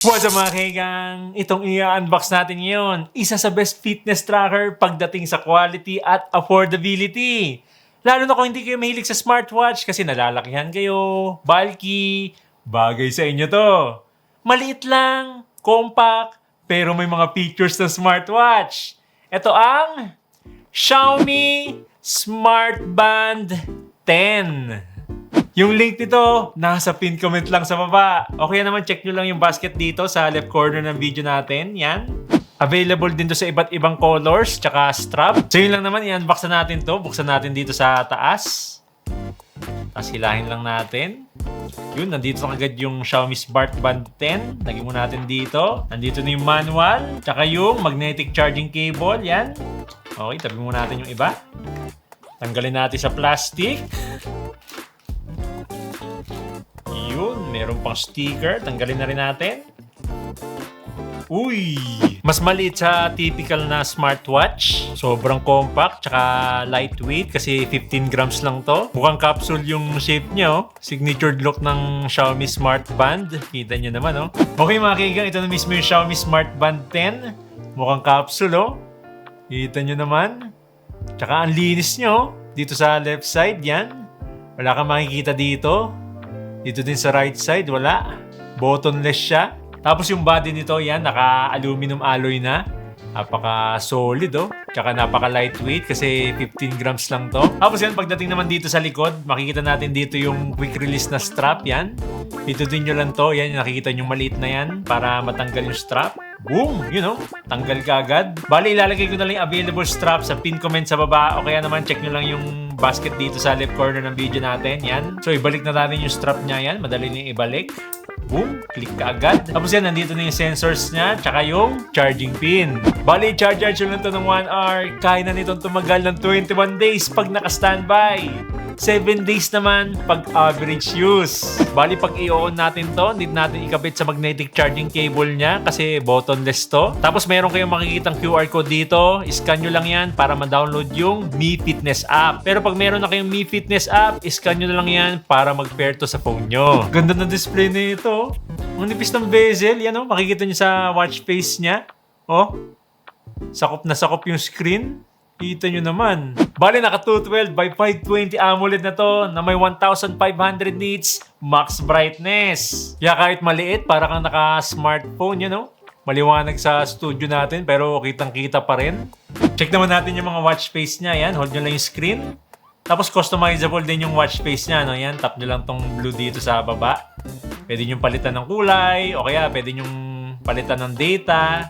What's up mga kaigang? Itong i-unbox natin ngayon, isa sa best fitness tracker pagdating sa quality at affordability. Lalo na kung hindi kayo mahilig sa smartwatch kasi nalalakihan kayo, bulky, bagay sa inyo to. Maliit lang, compact, pero may mga features ng smartwatch. Ito ang Xiaomi Smart Band 10. Yung link nito, nasa pin comment lang sa baba. Okay naman, check nyo lang yung basket dito sa left corner ng video natin. Yan. Available din to sa iba't ibang colors, tsaka strap. So yun lang naman, i-unbox na natin to. Buksan natin dito sa taas. Tapos hilahin lang natin. Yun, nandito na agad yung Xiaomi Smart Band 10. Lagyan mo natin dito. Nandito na yung manual, tsaka yung magnetic charging cable. Yan. Okay, tabi mo natin yung iba. Tanggalin natin sa plastic. Yun, meron pang sticker. Tanggalin na rin natin. Uy! Mas maliit sa typical na smartwatch. Sobrang compact, tsaka lightweight kasi 15 grams lang to. Mukhang capsule yung shape niya, oh. Signature look ng Xiaomi Smart Band. Kita nyo naman, oh. Okay mga kaigang, ito na mismo yung Xiaomi Smart Band 10. Mukhang capsule, oh. Kita nyo naman. Tsaka ang linis nyo, oh. Dito sa left side, yan. Wala kang makikita dito. Dito din sa right side, wala. Buttonless siya. Tapos yung body nito, yan, naka-aluminum alloy na. Napaka-solid, oh. Tsaka napaka-lightweight kasi 15 grams lang to. Tapos yan, pagdating naman dito sa likod, makikita natin dito yung quick release na strap, yan. Dito din nyo lang to, yan, nakikita nyo maliit na yan para matanggal yung strap. Boom! You know, tanggal ka agad. Bali, ilalagay ko na lang yung available strap sa pin comment sa baba o kaya naman check nyo lang yung basket dito sa left corner ng video natin. Yan. So, ibalik na natin yung strap niya yan. Madali na ibalik. Boom! Click ka agad. Tapos yan, nandito na yung sensors niya tsaka yung charging pin. Bali, charge lang to ng 1 hour. Kaya na nitong tumagal ng 21 days pag naka-standby. 7 days naman pag average use. Bali, pag i-on natin to, hindi natin ikabit sa magnetic charging cable niya kasi buttonless to. Tapos meron kayong makikitang QR code dito. Scan nyo lang yan para ma-download yung Mi Fitness app. Pero pag meron na kayong Mi Fitness app, scan nyo na lang yan para mag-pair to sa phone nyo. Ganda ng display nito. Ang nipis ng bezel. Yan o, makikita nyo sa watch face niya. Oh, sakop na sakop yung screen. Kita nyo naman. Bali, naka 212 by 520 AMOLED na to na may 1500 nits max brightness. Kaya kahit maliit, para kang naka-smartphone, yan o. Maliwanag sa studio natin pero kitang-kita pa rin. Check naman natin yung mga watch face niya. Yan, hold nyo lang yung screen. Tapos customizable din yung watch face niya. No? Yan, tap nyo lang tong blue dito sa baba. Pwede nyo palitan ng kulay o kaya pwede nyo palitan ng data.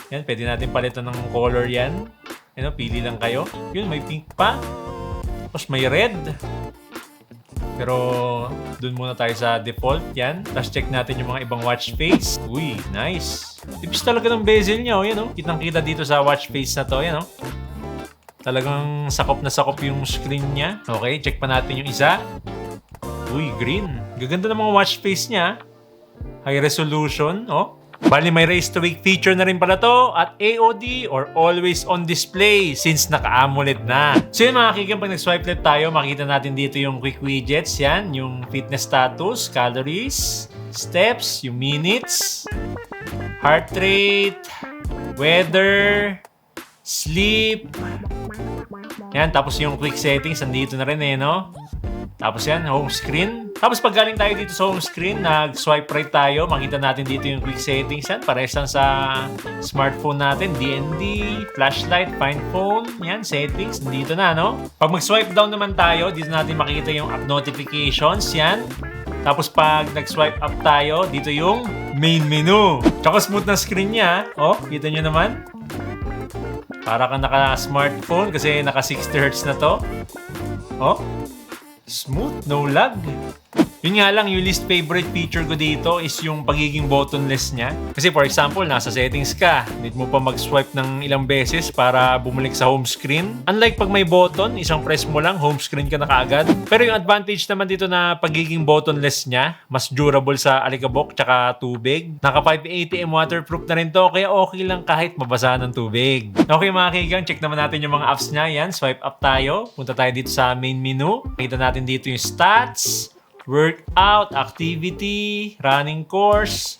Yan, pwede natin palitan ng color yan. Ano, pili lang kayo. Yun, may pink pa. Tapos may red. Pero, dun muna tayo sa default. Yan. Tapos check natin yung mga ibang watch face. Uy, nice. Tips talaga ng bezel niya. Oh, yan, oh. Kitang-kita dito sa watch face na to. Yan, oh. Talagang sakop na sakop yung screen niya. Okay, check pa natin yung isa. Uy, green. Gaganda ng mga watch face niya. High resolution, oh. Bali, may raise to wake feature na rin pala to at AOD or always on display since naka-AMOLED na. So yun mga kikang, pag nag-swipe left tayo, makita natin dito yung quick widgets. Yan, yung fitness status, calories, steps, yung minutes, heart rate, weather, sleep. Yan, tapos yung quick settings, nandito na rin eh, no? Tapos yan, home screen. Tapos pag galing tayo dito sa home screen, nag-swipe right tayo, makita natin dito yung quick settings yan. Parehas lang sa smartphone natin. DND, flashlight, find phone, yan, settings, dito na, no? Pag mag-swipe down naman tayo, dito natin makikita yung app notifications, yan. Tapos pag nag-swipe up tayo, dito yung main menu. Tsaka smooth na screen niya, oh, kita nyo naman. Para kang naka-smartphone kasi naka 60Hz na to. Oh, smooth, no lag. Yun nga lang, yung least favorite feature ko dito is yung pagiging buttonless niya. Kasi for example, nasa settings ka, need mo pa mag-swipe ng ilang beses para bumalik sa home screen. Unlike pag may button, isang press mo lang, home screen ka na kaagad. Pero yung advantage naman dito na pagiging buttonless niya, mas durable sa alikabok tsaka tubig. Naka 580 m waterproof na rin to, kaya okay lang kahit mabasa ng tubig. Okay mga kaigang, check naman natin yung mga apps niya. Yan, swipe up tayo. Punta tayo dito sa main menu. Kita natin dito yung stats, workout, activity, running course,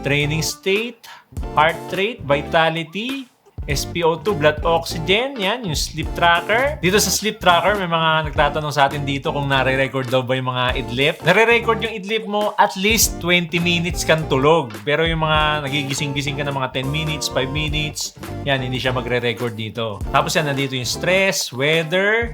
training state, heart rate, vitality, SpO2, blood oxygen, yan, yung sleep tracker. Dito sa sleep tracker, may mga nagtatanong sa atin dito kung nare-record daw ba yung mga idlip. Nare-record yung idlip mo, at least 20 minutes kang tulog. Pero yung mga nagigising-gising ka na mga 10 minutes, 5 minutes, yan, hindi siya magre-record dito. Tapos yan, nandito yung stress, weather,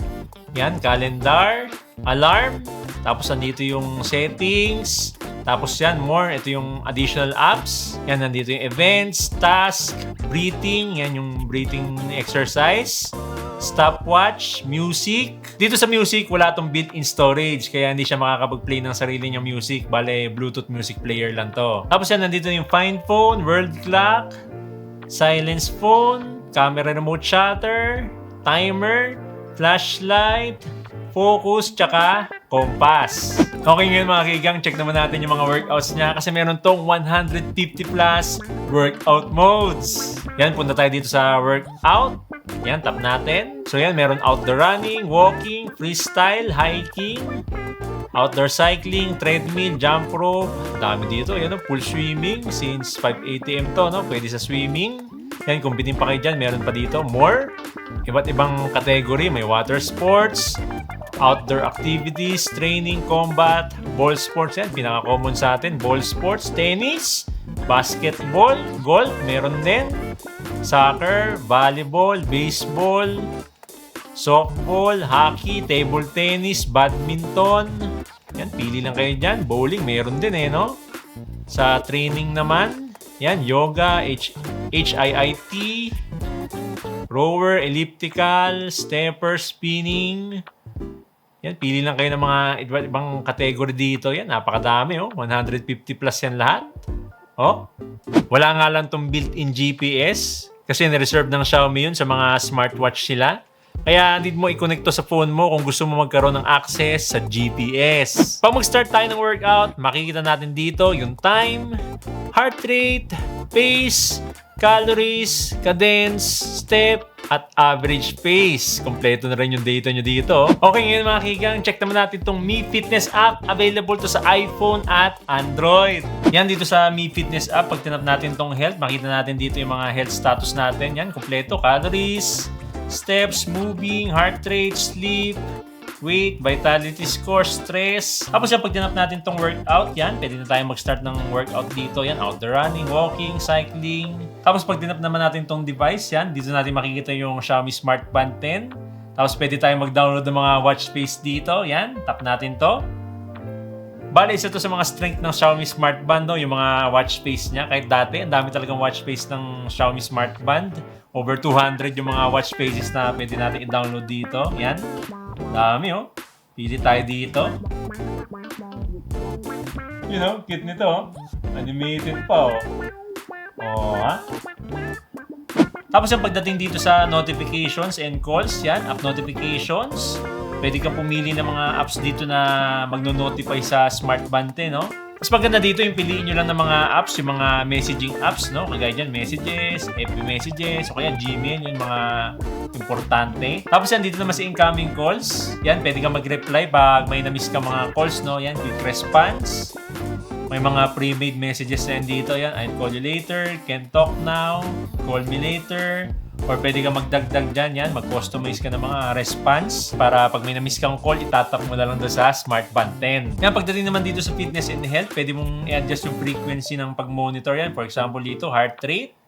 yan, calendar, alarm, tapos nandito yung settings, tapos yan, more. Ito yung additional apps. Yan, nandito yung events, task, breathing. Yan yung breathing exercise. Stopwatch, music. Dito sa music, wala tong built-in storage. Kaya hindi siya makakapag-play ng sarili niyang music. Bale, Bluetooth music player lang to. Tapos yan, nandito yung find phone, world clock, silence phone, camera remote shutter, timer, flashlight, focus, tsaka compass. Okay, ngayon mga kigang, check naman natin yung mga workouts niya kasi meron tong 150 plus workout modes. Yan, punta tayo dito sa workout. Yan, tap natin. So yan, meron outdoor running, walking, freestyle, hiking, outdoor cycling, treadmill, jump rope. Dami dito. Yan, pool swimming since 5:80 AM to, no? Pwede sa swimming. Yan, kung bitin pa kayo dyan, meron pa dito. More. Iba't ibang category. May water sports, outdoor activities, training, combat, ball sports. Yan, pinaka-common sa atin. Ball sports, tennis, basketball, golf, meron din. Soccer, volleyball, baseball, softball, hockey, table tennis, badminton. Yan, pili lang kayo dyan. Bowling, meron din no? Sa training naman, yan, yoga, HIIT, rower, elliptical, stepper, spinning. Yan, pili lang kayo ng mga ibang category dito. Yan, napakadami 150 plus yan lahat. Wala nga lang tong built-in GPS kasi nireserve ng Xiaomi yun sa mga smartwatch sila. Kaya need mo i-connect to sa phone mo kung gusto mo magkaroon ng access sa GPS. Pag mag-start tayo ng workout, makikita natin dito yung time, heart rate, pace, calories, cadence, step, at average pace. Kompleto na rin yung data nyo dito. Okay, ngayon mga kigang, check naman natin itong Mi Fitness app. Available to sa iPhone at Android. Yan, dito sa Mi Fitness app, pag tinap natin itong health, makita natin dito yung mga health status natin. Yan, kompleto. Calories, steps, moving, heart rate, sleep, weight, vitality score, stress. Tapos yan, pag tinap natin itong workout, yan, pwede na tayo mag-start ng workout dito. Yan, outdoor running, walking, cycling. Tapos pag tinap naman natin itong device, yan, dito natin makikita yung Xiaomi Smart Band 10. Tapos pwede tayo mag-download ng mga watch face dito. Yan, tap natin to. Bale, isa to sa mga strength ng Xiaomi Smart Band, yung mga watch face niya. Kahit dati, ang dami talagang watch face ng Xiaomi Smart Band. Over 200 yung mga watch faces na pwede natin i-download dito. Yan. Dami Pili tayo dito. Cute nito Animated pa Tapos yung pagdating dito sa notifications and calls, yan, app notifications. Pwede kang pumili ng mga apps dito na magno-notify sa Smart Band 10, Mas maganda dito yung piliin nyo lang ng mga apps, yung mga messaging apps, kagaya dyan, Messages, FB Messages, o kaya Gmail, yung mga importante. Tapos yan, dito naman sa incoming calls. Yan, pwede kang mag-reply pag may na-miss ka mga calls, Yan, quick response. May mga pre-made messages na yan dito. Yan, I'll call you later, can't talk now, call me later. Or pwede ka magdagdag dyan, yan, mag-customize ka ng mga response para pag may na-miss kang call, itatap mo na lang doon sa Smart Band 10. Yan, pagdating naman dito sa fitness and health, pwede mong i-adjust yung frequency ng pag-monitor yan. For example, dito, heart rate.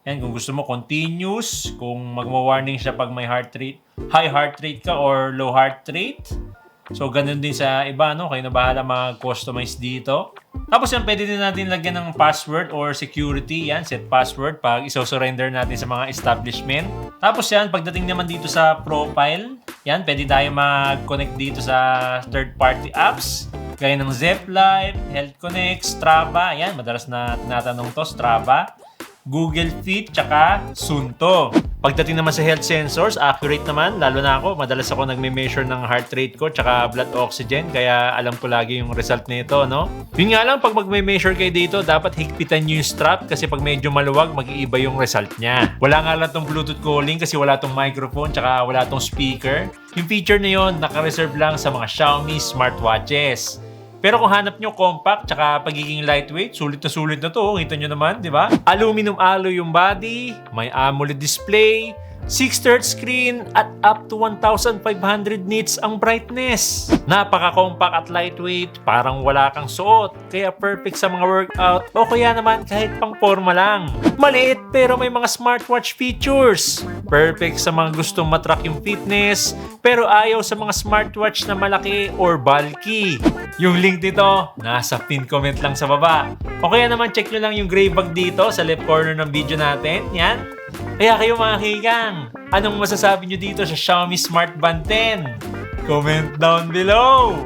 Yan, kung gusto mo, continuous. Kung magma-warning siya pag may heart rate, high heart rate ka or low heart rate. So, ganun din sa iba, Kayo na bahala mag-customize dito. Tapos yan, pwede din natin lagyan ng password or security. Yan, set password pag iso-surrender natin sa mga establishment. Tapos yan, pagdating naman dito sa profile, yan, pwede tayo mag-connect dito sa third-party apps. Gaya ng Zeplife, Health Connect, Strava. Yan, madalas na tinatanong to, Strava. Google Fit, tsaka Sunto. Pagdating naman sa health sensors, accurate naman. Lalo na ako, madalas ako nagme-measure ng heart rate ko tsaka blood oxygen. Kaya alam ko lagi yung result nito, no? Yun nga lang, pag magme-measure kayo dito, dapat higpitan nyo yung strap kasi pag medyo maluwag, mag-iiba yung result niya. Wala nga lang tong Bluetooth calling kasi wala tong microphone tsaka wala tong speaker. Yung feature na yun, naka-reserve lang sa mga Xiaomi smartwatches. Pero kung hanap nyo compact tsaka pagiging lightweight, sulit na to. Kita nyo naman, di ba? Aluminum alloy yung body, may AMOLED display, 6 Hz screen at up to 1,500 nits ang brightness. Napaka-compact at lightweight, parang wala kang suot. Kaya perfect sa mga workout o kaya naman kahit pang forma lang. Maliit pero may mga smartwatch features. Perfect sa mga gustong matrack yung fitness pero ayaw sa mga smartwatch na malaki or bulky. Yung link nito, nasa pin comment lang sa baba. O kaya naman check nyo lang yung gray bag dito sa left corner ng video natin. Yan. Kaya kayo mga kaigang, anong masasabi nyo dito sa Xiaomi Smart Band 10? Comment down below!